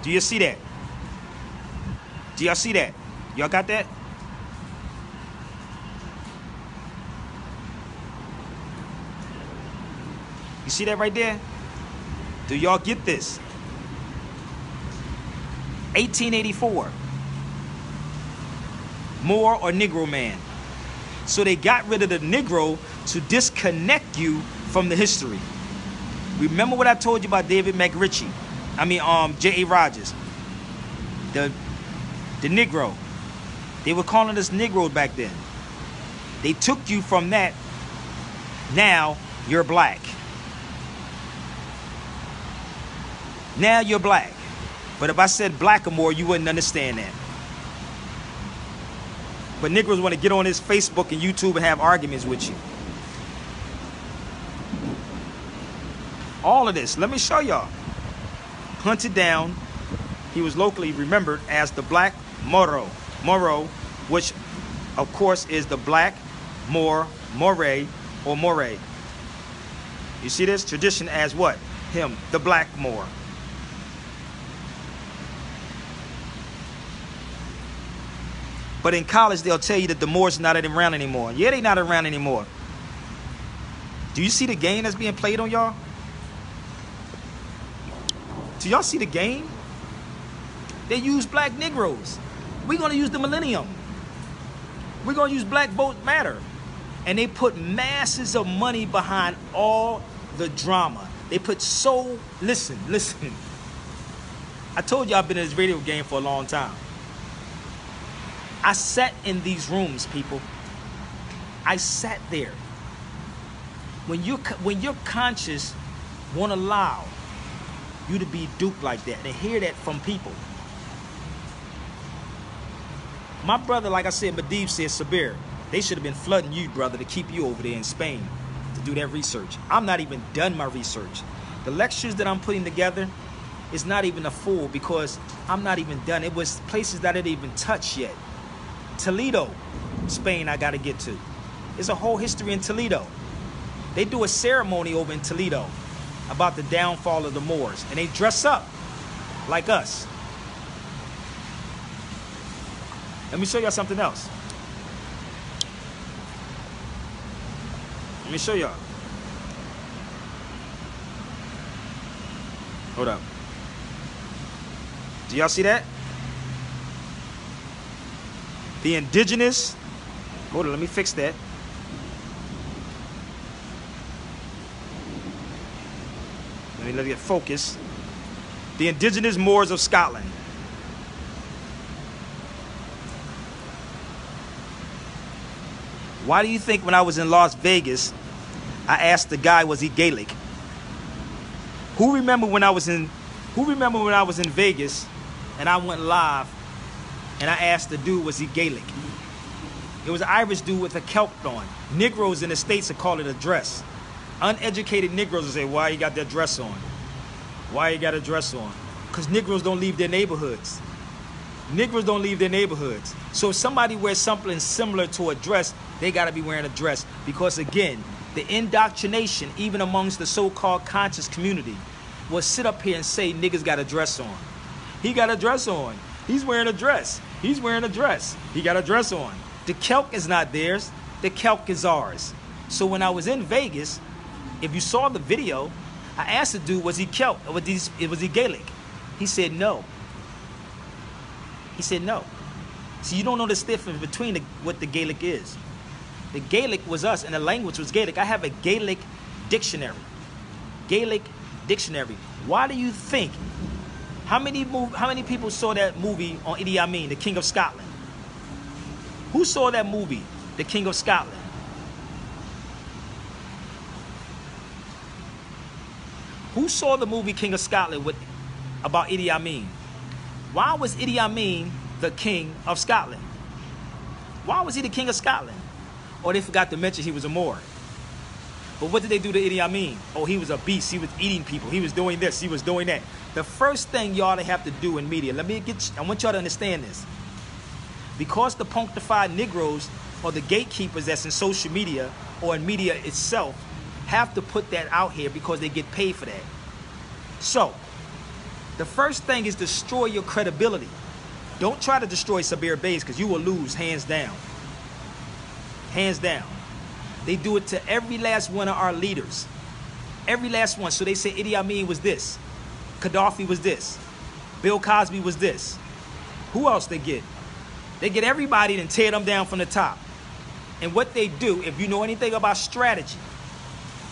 Do you see that? Do y'all see that? Y'all got that? You see that right there? Do y'all get this? 1884. Moor or Negro man. So they got rid of the Negro to disconnect you from the history. Remember what I told you about David McRitchie? J.A. Rogers. The Negro. They were calling us Negroes back then. They took you from that. Now you're black. Now you're black. But if I said blackamoor, you wouldn't understand that. But Negroes want to get on his Facebook and YouTube and have arguments with you. All of this. Let me show y'all. Hunted down. He was locally remembered as the Black Moro. Moro, which of course is the Black Moor, Moray, or Moray. You see this? Tradition as what? Him, the Black Moor. But in college, they'll tell you that the Moors are not around anymore. Yeah, they're not around anymore. Do you see the game that's being played on y'all? Do y'all see the game? They use black Negroes. We're going to use the millennium. We're going to use Black Vote Matter. And they put masses of money behind all the drama. They put listen. I told you I've been in this radio game for a long time. I sat in these rooms, people. I sat there. When your conscience won't allow you to be duped like that, and hear that from people. My brother, like I said, Medivh said, Sabir, they should have been flooding you, brother, to keep you over there in Spain to do that research. I'm not even done my research. The lectures that I'm putting together is not even a full, because I'm not even done. It was places that I didn't even touch yet. Toledo, Spain, I got to get to. There's a whole history in Toledo. They do a ceremony over in Toledo about the downfall of the Moors, and they dress up like us. Let me show y'all something else. Let me show y'all. Hold up. Do y'all see that? The indigenous. Hold on, let me fix that. Let me get focused. The indigenous Moors of Scotland. Why do you think when I was in Las Vegas, I asked the guy, was he Gaelic? Who remember when I was in Vegas and I went live and I asked the dude, was he Gaelic? It was an Irish dude with a kelp on. Negroes in the States would call it a dress. Uneducated Negroes would say, why you got that dress on? Why you got a dress on? Because Negroes don't leave their neighborhoods. Negroes don't leave their neighborhoods. So if somebody wears something similar to a dress, they got to be wearing a dress. Because again, the indoctrination, even amongst the so-called conscious community, will sit up here and say niggas got a dress on. He got a dress on. He's wearing a dress. He's wearing a dress. He got a dress on. The kelp is not theirs. The kelp is ours. So when I was in Vegas, if you saw the video, I asked the dude, was he kelp? Or was he Gaelic? He said no. He said no. So you don't know the difference between what the Gaelic is. The Gaelic was us, and the language was Gaelic. I have a Gaelic dictionary. Gaelic dictionary. Why do you think? How many people saw that movie on Idi Amin, the King of Scotland? Who saw that movie, the King of Scotland? Who saw the movie King of Scotland about Idi Amin? Why was Idi Amin the King of Scotland? Why was he the King of Scotland? Or they forgot to mention he was a Moor. But what did they do to Idi Amin? Oh, he was a beast. He was eating people. He was doing this. He was doing that. The first thing y'all have to do in media, I want y'all to understand this. Because the punctified Negroes or the gatekeepers that's in social media or in media itself have to put that out here because they get paid for that. So, the first thing is destroy your credibility. Don't try to destroy Sabir Bey because you will lose hands down. Hands down. They do it to every last one of our leaders. Every last one. So they say Idi Amin was this. Gaddafi was this. Bill Cosby was this. Who else they get? They get everybody and tear them down from the top. And what they do, if you know anything about strategy,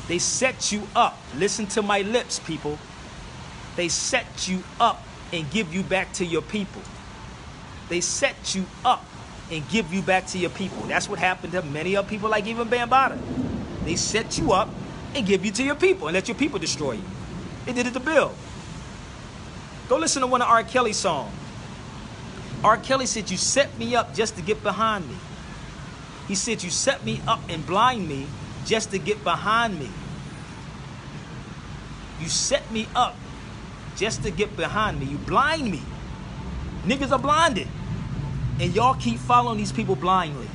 they set you up. Listen to my lips, people. They set you up and give you back to your people. They set you up and give you back to your people. That's what happened to many of people like even Bambaataa. They set you up and give you to your people and let your people destroy you. They did it to Bill. Go listen to one of R. Kelly's songs. R. Kelly said, you set me up just to get behind me. He said, you set me up and blind me just to get behind me. You set me up just to get behind me. You blind me. Niggas are blinded. And y'all keep following these people blindly.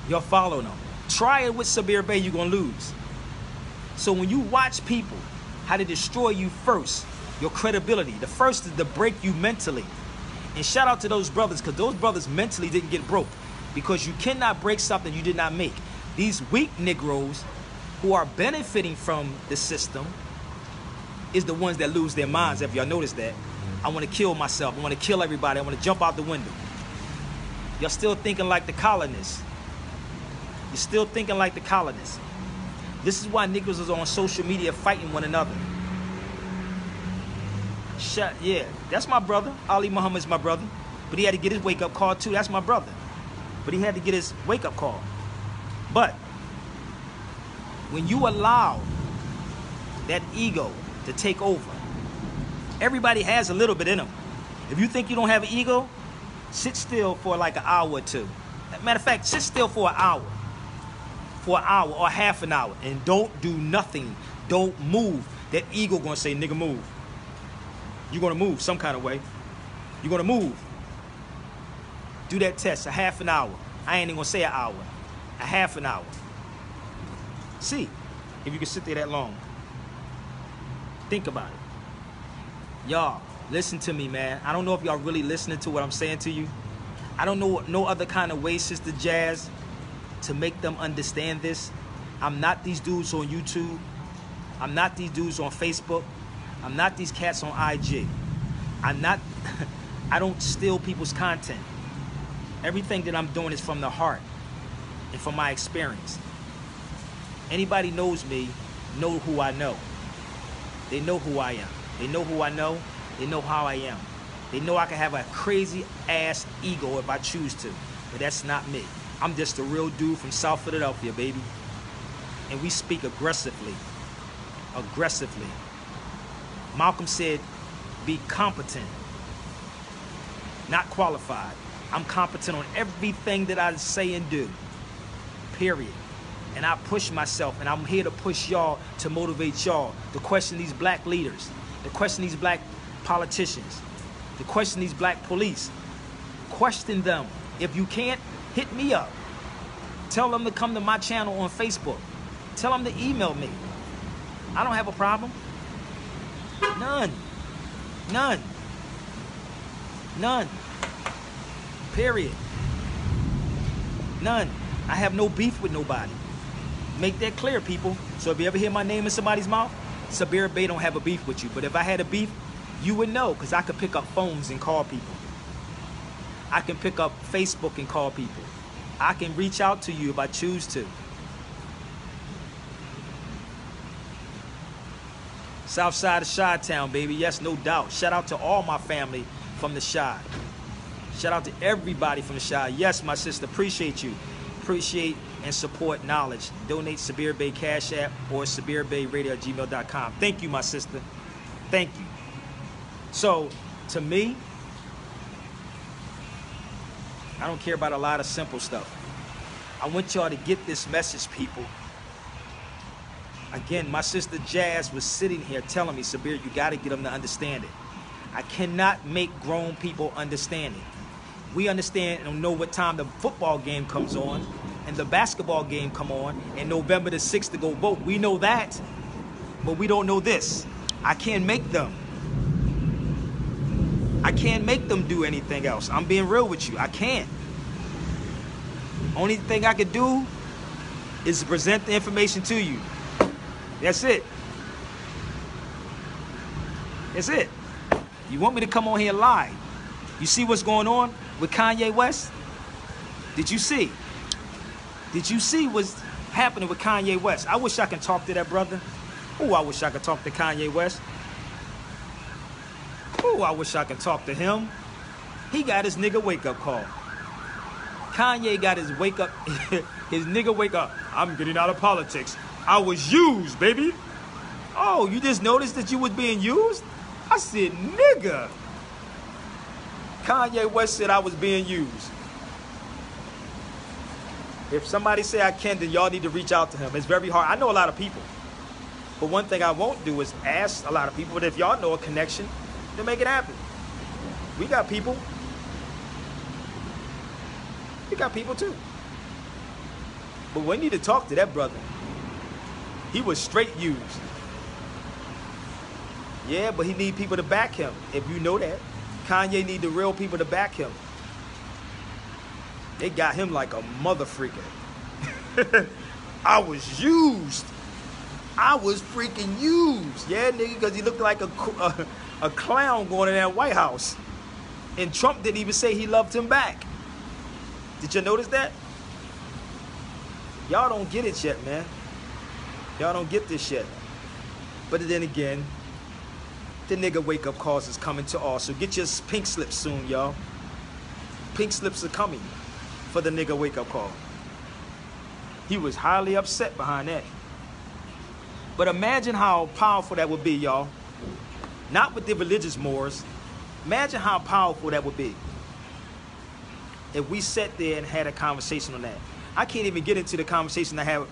Y'all follow them. Try it with Sabir Bey, you're going to lose. So when you watch people, how to destroy you first, your credibility. The first is to break you mentally. And shout out to those brothers, because those brothers mentally didn't get broke. Because you cannot break something you did not make. These weak Negroes who are benefiting from the system is the ones that lose their minds, if y'all notice that. I want to kill myself. I want to kill everybody. I want to jump out the window. You're still thinking like the colonists. You're still thinking like the colonists. This is why Negroes is on social media fighting one another. Yeah, that's my brother. Ali Muhammad's my brother. But he had to get his wake-up call too. That's my brother. But he had to get his wake-up call. But when you allow that ego to take over, everybody has a little bit in them. If you think you don't have an ego, sit still for like an hour or two. Matter of fact, sit still for an hour or half an hour, and don't do nothing. Don't move. That ego gonna say, nigga, move. You're gonna move some kind of way. You're gonna move. Do that test, a half an hour. I ain't even gonna say an hour. A half an hour. See if you can sit there that long. Think about it. Y'all, listen to me, man. I don't know if y'all really listening to what I'm saying to you. I don't know no other kind of way, Sister Jazz, to make them understand this. I'm not these dudes on YouTube. I'm not these dudes on Facebook. I'm not these cats on IG. I don't steal people's content. Everything that I'm doing is from the heart and from my experience. Anybody knows me, know who I know. They know who I am. They know who I know. They know how I am. They know I can have a crazy ass ego if I choose to, but that's not me. I'm just a real dude from South Philadelphia, baby. And we speak aggressively. Aggressively. Malcolm said, be competent, not qualified. I'm competent on everything that I say and do, period. And I push myself, and I'm here to push y'all, to motivate y'all, to question these black leaders, to question these black politicians, to question these black police. Question them. If you can't, hit me up. Tell them to come to my channel on Facebook. Tell them to email me. I don't have a problem. None. None. None. Period. None. I have no beef with nobody. Make that clear, people. So if you ever hear my name in somebody's mouth, Sabir Bey don't have a beef with you. But if I had a beef, you would know, because I could pick up phones and call people. I can pick up Facebook and call people. I can reach out to you if I choose to. South side of Chi-Town, baby. Yes, no doubt. Shout out to all my family from the Chi. Shout out to everybody from the Chi. Yes, my sister. Appreciate you. Appreciate and support knowledge. Donate Sabir Bey Cash App or sabirbeyradio@gmail.com. Thank you, my sister. Thank you. So, to me, I don't care about a lot of simple stuff. I want y'all to get this message, people. Again, my sister Jazz was sitting here telling me, Sabir, you got to get them to understand it. I cannot make grown people understand it. We understand and know what time the football game comes on and the basketball game come on and November the 6th to go vote. We know that, but we don't know this. I can't make them. I can't make them do anything else. I'm being real with you. I can't. Only thing I could do is present the information to you. That's it. That's it. You want me to come on here and lie? You see what's going on with Kanye West? Did you see? Did you see what's happening with Kanye West? I wish I could talk to that brother. Oh, I wish I could talk to Kanye West. Oh, I wish I could talk to him. He got his nigga wake-up call. Kanye got his wake-up, his nigga wake-up. I'm getting out of politics. I was used, baby. Oh, you just noticed that you was being used? I said, nigga. Kanye West said I was being used. If somebody say I can, then y'all need to reach out to him. It's very hard. I know a lot of people. But one thing I won't do is ask a lot of people. But if y'all know a connection, then make it happen. We got people. We got people too. But we need to talk to that brother. He was straight used. Yeah, but he need people to back him. If you know that. Kanye need the real people to back him. They got him like a mother freaker. I was used. I was freaking used. Yeah, nigga, because he looked like a clown going in that White House. And Trump didn't even say he loved him back. Did you notice that? Y'all don't get it yet, man. Y'all don't get this yet. But then again, the nigga wake-up calls is coming to all. So get your pink slips soon, y'all. Pink slips are coming for the nigga wake-up call. He was highly upset behind that. But imagine how powerful that would be, y'all. Not with the religious Moors. Imagine how powerful that would be if we sat there and had a conversation on that. I can't even get into the conversation I had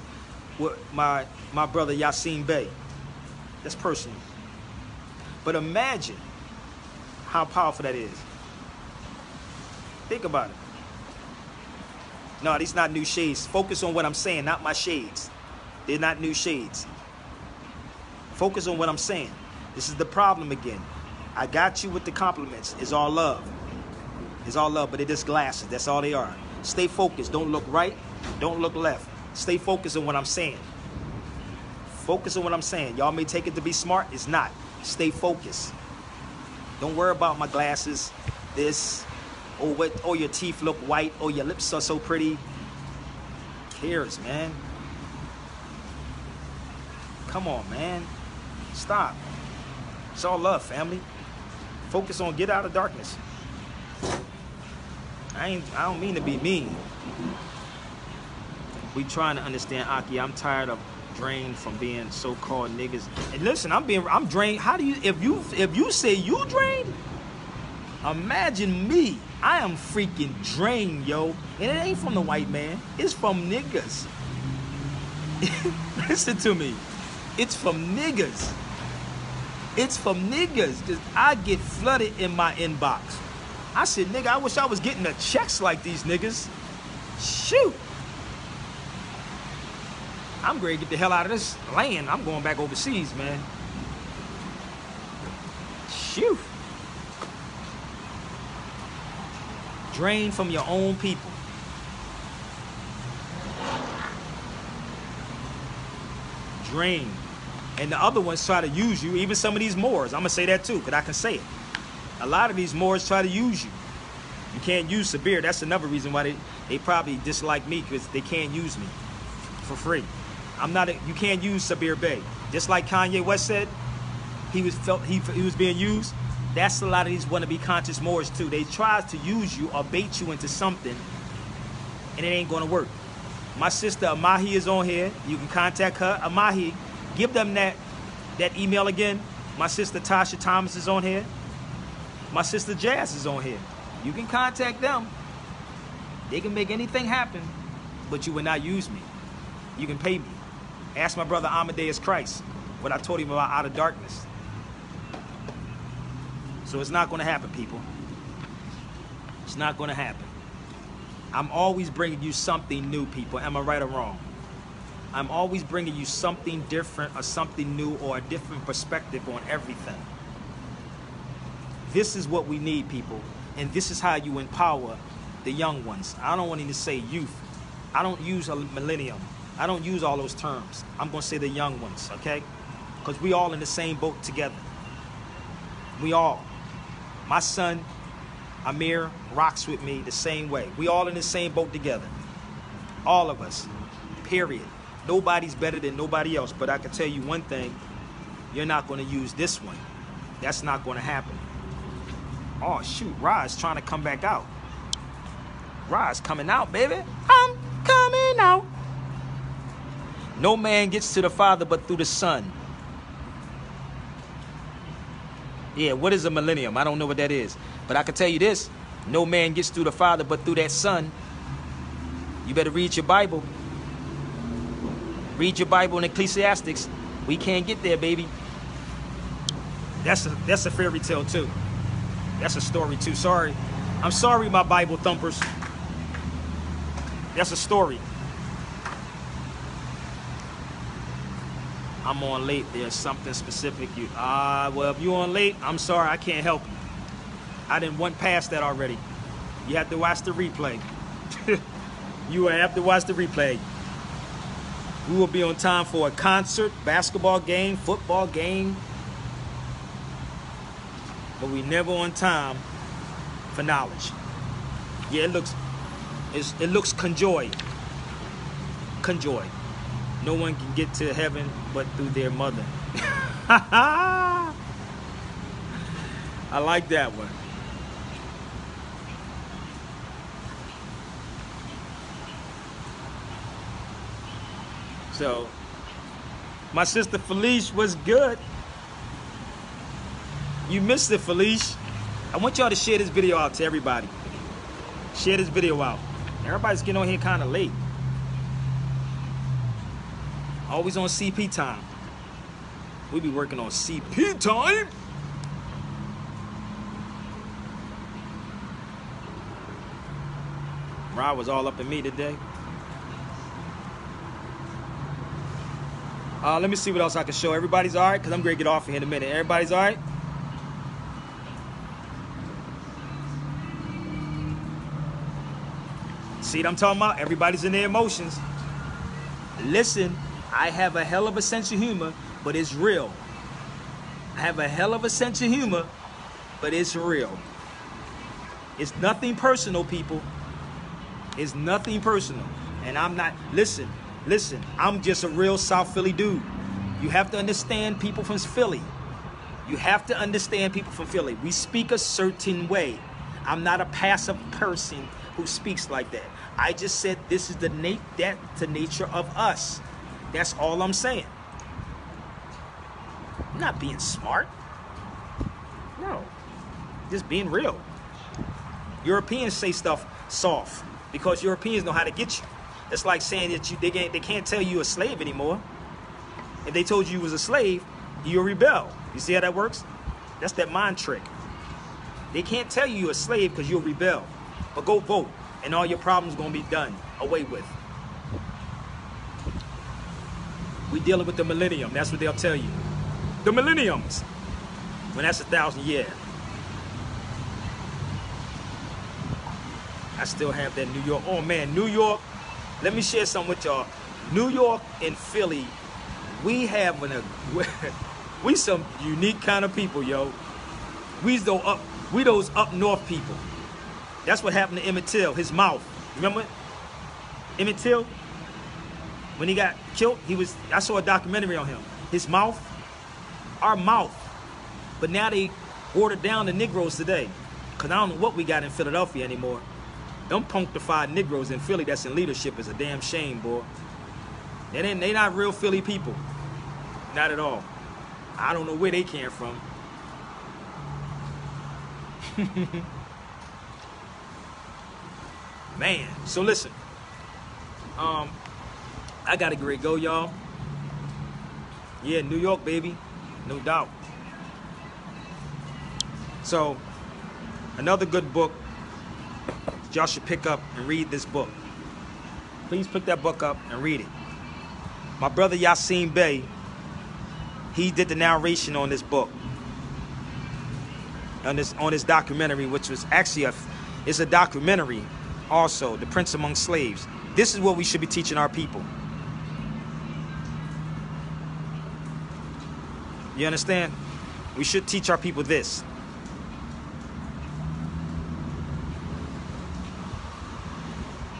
with my brother Yasin Bey. That's personal. But imagine how powerful that is. Think about it. No, these not new shades. Focus on what I'm saying, not my shades. They're not new shades. Focus on what I'm saying. This is the problem again. I got you with the compliments. It's all love. It's all love, but they're just glasses. That's all they are. Stay focused. Don't look right. Don't look left. Stay focused on what I'm saying. Focus on what I'm saying. Y'all may take it to be smart. It's not. Stay focused. Don't worry about my glasses, this, or what, or your teeth look white, or your lips are so pretty. Who cares, man? Come on, man. Stop. It's all love, family. Focus on get out of darkness. I don't mean to be mean. We trying to understand, Aki. I'm tired of drained from being so-called niggas. And listen, I'm drained. How do you, if you say you drained, imagine me. I am freaking drained, yo. And it ain't from the white man. It's from niggas. Listen to me. It's from niggas. It's from niggas. Because I get flooded in my inbox. I said, nigga, I wish I was getting the checks like these niggas. Shoot. I'm ready to get the hell out of this land. I'm going back overseas, man. Shoot. Drain from your own people. Drain. And the other ones try to use you, even some of these Moors. I'm going to say that too, because I can say it. A lot of these Moors try to use you. You can't use Sabir. That's another reason why they probably dislike me, because they can't use me for free. You can't use Sabir Bey. Just like Kanye West said, he was being used. That's a lot of these wannabe conscious Moors too. They try to use you or bait you into something, and it ain't gonna work. My sister Amahi is on here. You can contact her. Amahi, give them that email again. My sister Tasha Thomas is on here. My sister Jazz is on here. You can contact them. They can make anything happen, but you will not use me. You can pay me. Ask my brother Amadeus Christ what I told him about out of darkness. So it's not going to happen, people. It's not going to happen. I'm always bringing you something new, people. Am I right or wrong? I'm always bringing you something different or something new or a different perspective on everything. This is what we need, people. And this is how you empower the young ones. I don't want to say youth. I don't use a millennium. I don't use all those terms. I'm going to say the young ones, okay? Because we all in the same boat together. We all. My son, Amir, rocks with me the same way. We all in the same boat together. All of us, period. Nobody's better than nobody else. But I can tell you one thing. You're not going to use this one. That's not going to happen. Oh, shoot. Ra's trying to come back out. Ra's coming out, baby. I'm coming out. No man gets to the Father but through the Son. Yeah, what is a millennium? I don't know what that is. But I can tell you this. No man gets through the Father but through that Son. You better read your Bible. Read your Bible in Ecclesiastics. We can't get there, baby. That's a fairy tale, too. That's a story, too. Sorry. I'm sorry, my Bible thumpers. That's a story. I'm on late. There's something specific. Well, if you're on late, I'm sorry. I can't help you. I didn't went past that already. You have to watch the replay. You have to watch the replay. We will be on time for a concert, basketball game, football game. But we never on time for knowledge. Yeah, it looks conjoy. Conjoy. No one can get to heaven but through their mother. I like that one. So, my sister Felice was good. You missed it, Felice. I want y'all to share this video out to everybody. Share this video out. Everybody's getting on here kind of late. Always on CP time. We be working on CP time. Rod was all up in me today. Let me see what else I can show. Everybody's all right? Because I'm going to get off of here in a minute. Everybody's all right? See what I'm talking about? Everybody's in their emotions. Listen, I have a hell of a sense of humor, but it's real. I have a hell of a sense of humor, but it's real. It's nothing personal, people. It's nothing personal. And I'm not, listen, I'm just a real South Philly dude. You have to understand people from Philly. You have to understand people from Philly. We speak a certain way. I'm not a passive person who speaks like that. I just said this is the nature of us. That's all I'm saying. I'm not being smart. No. Just being real. Europeans say stuff soft because Europeans know how to get you. It's like saying that they can't tell you a slave anymore. If they told you was a slave, you'll rebel. You see how that works? That's that mind trick. They can't tell you you're a slave because you'll rebel. But go vote, and all your problems going to be done, away with. We dealing with the millennium. That's what they'll tell you. The millenniums. When that's 1,000 years. I still have that New York. Oh, man, New York. Let me share something with y'all. New York and Philly, we some unique kind of people, yo. We those up north people. That's what happened to Emmett Till, his mouth. Remember Emmett Till? When he got killed, I saw a documentary on him. His mouth, our mouth. But now they watered down the Negroes today. Because I don't know what we got in Philadelphia anymore. Them punctified Negroes in Philly that's in leadership is a damn shame, boy. They not real Philly people. Not at all. I don't know where they came from. Man, so listen. I gotta get ready to go, y'all. Yeah, New York, baby. No doubt. So, another good book. Y'all should pick up and read this book. Please pick that book up and read it. My brother Yasin Bey, he did the narration on this book. On this documentary, which was actually it's a documentary also, The Prince Among Slaves. This is what we should be teaching our people. You understand? We should teach our people this.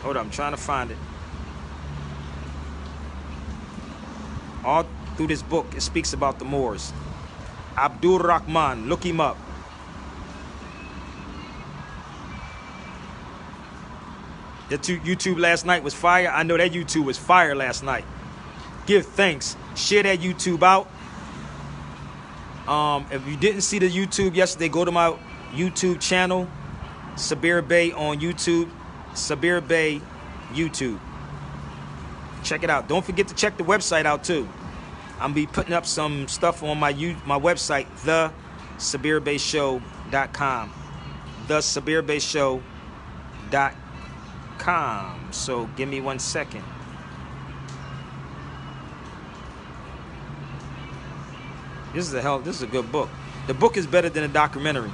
Hold on, I'm trying to find it. All through this book, it speaks about the Moors. Abdul Rahman, look him up. That YouTube last night was fire. I know that YouTube was fire last night. Give thanks. Share that YouTube out. If you didn't see the YouTube yesterday, go to my YouTube channel, Sabir Bey on YouTube. Sabir Bey YouTube. Check it out. Don't forget to check the website out too. I'm gonna be putting up some stuff on my website, thesabirbeyshow.com. thesabirbeyshow.com. So give me 1 second. This is a good book. The book is better than a documentary.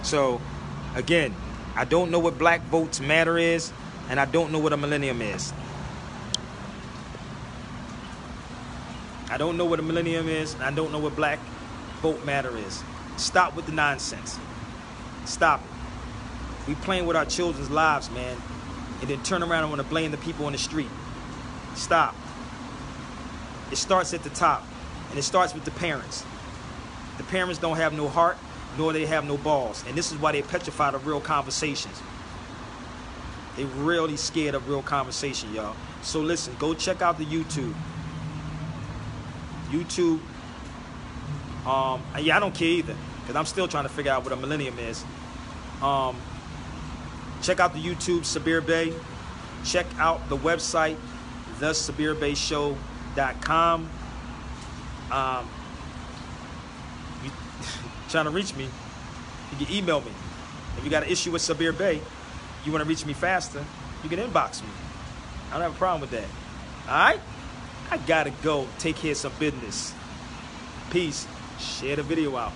So, again, I don't know what Black Votes Matter is, and I don't know what a millennium is. I don't know what a millennium is, and I don't know what Black Vote Matter is. Stop with the nonsense. Stop it. We playing with our children's lives, man, and then turn around and want to blame the people on the street. Stop. It starts at the top, and it starts with the parents. The parents don't have no heart, nor they have no balls, and this is why they petrified of real conversations. They really scared of real conversation, y'all. So listen, go check out the YouTube. Yeah, I don't care either, because I'm still trying to figure out what a millennium is. Check out the YouTube, Sabir Bey. Check out the website, thesabirbeyshow.com. You trying to reach me, you can email me. If you got an issue with Sabir Bey, you want to reach me faster, you can inbox me. I don't have a problem with that. All right? I gotta go take care of some business. Peace. Share the video out.